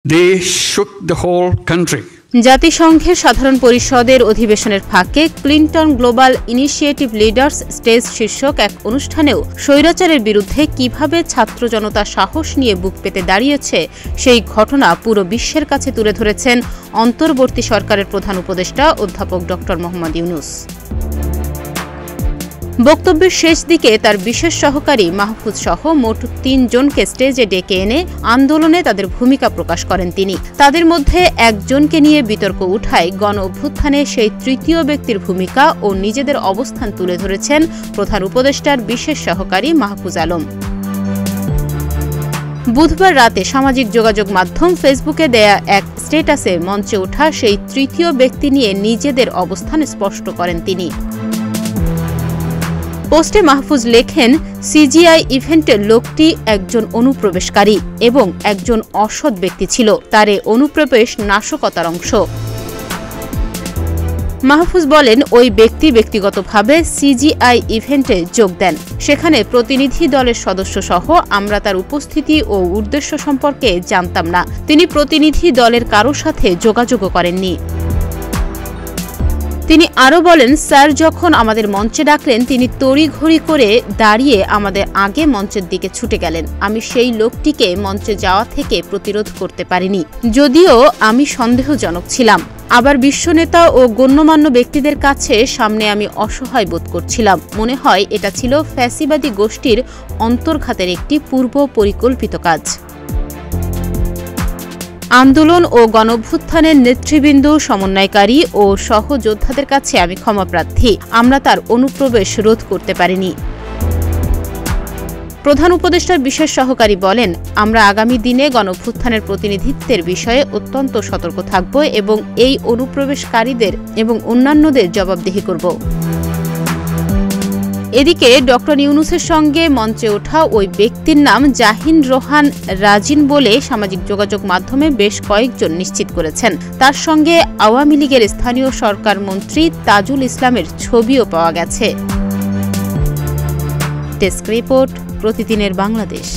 They shook the whole country. জাতিসংঘের সাধারণ পরিষদের অধিবেশনের ফাঁকে Clinton global initiative leaders stage শীর্ষক এক অনুষ্ঠানেও স্বৈরাচারের বিরুদ্ধে কিভাবে ছাত্র জনতা সাহস নিয়ে বুক পেতে দাঁড়িয়েছে সেই ঘটনা পুরো বিশ্বের কাছে তুলে ধরেছেন অন্তর্বর্তী সরকারের প্রধান উপদেষ্টা অধ্যাপক ড. মোহাম্মদ ইউনূস। বক্তব্যের শেষ দিকে তার বিশেষ সহকারী মাহফুজ সহ মোট ৩ জনকে স্টেজে ডেকে এনে আন্দোলনে তাদের ভূমিকা প্রকাশ করেন তিনি। তাদের মধ্যে একজনকে নিয়ে বিতর্ক উঠায় গণ অভ্যুত্থানে সেই তৃতীয় ব্যক্তির ভূমিকা ও নিজেদের অবস্থান তুলে ধরেছেন প্রধান উপদেষ্টার বিশেষ সহকারী মাহফুজ আলম। বুধবার রাতে সামাজিক যোগাযোগ মাধ্যম ফেসবুকে দেয়া এক স্ট্যাটাসে মঞ্চে ওঠা সেই তৃতীয় ব্যক্তি নিয়ে নিজেদের অবস্থান স্পষ্ট করেন তিনি। পোস্টে মাহফুজ লেখেন, সিজিআই ইভেন্টের লোকটি একজন অনুপ্রবেশকারী এবং একজন অসৎ ব্যক্তি ছিল। তার অনুপ্রবেশ নাশকতার অংশ। মাহফুজ বলেন, ওই ব্যক্তি ব্যক্তিগতভাবে সিজিআই ইভেন্টে যোগ দেন। সেখানে প্রতিনিধি দলের সদস্য সহ আমরা তার উপস্থিতি ও উদ্দেশ্য সম্পর্কে জানতাম না। তিনি প্রতিনিধি দলের কারো সাথে যোগাযোগও করেননি। তিনি আরও বলেন, স্যার যখন আমাদের মঞ্চে ডাকলেন তিনি তড়িঘড়ি করে দাঁড়িয়ে আমাদের আগে মঞ্চের দিকে ছুটে গেলেন। আমি সেই লোকটিকে মঞ্চে যাওয়া থেকে প্রতিরোধ করতে পারিনি, যদিও আমি সন্দেহজনক ছিলাম। আবার বিশ্বনেতা ও গণ্যমান্য ব্যক্তিদের কাছে সামনে আমি অসহায় বোধ করছিলাম। মনে হয় এটা ছিল ফ্যাসিবাদী গোষ্ঠীর অন্তর্ঘাতের একটি পূর্ব পরিকল্পিত কাজ। আন্দোলন ও গণঅভ্যুত্থানের নেতৃবৃন্দ, সমন্বয়কারী ও সহযোদ্ধাদের কাছে আমি ক্ষমাপ্রার্থী। আমরা তার অনুপ্রবেশ রোধ করতে পারিনি। প্রধান উপদেষ্টার বিশেষ সহকারী বলেন, আমরা আগামী দিনে গণঅভ্যুত্থানের প্রতিনিধিত্বের বিষয়ে অত্যন্ত সতর্ক থাকব এবং এই অনুপ্রবেশকারীদের এবং অন্যান্যদের জবাবদিহি করব। এদিকে ড. ইউনূসের সঙ্গে মঞ্চে ওঠা ওই ব্যক্তির নাম জাহিন রোহান রাজিন বলে সামাজিক যোগাযোগ মাধ্যমে বেশ কয়েকজন নিশ্চিত করেছেন। তার সঙ্গে আওয়ামী লীগের স্থানীয় সরকার মন্ত্রী তাজুল ইসলামের ছবিও পাওয়া গেছে। ডেস্ক রিপোর্ট, প্রতিদিনের বাংলাদেশ।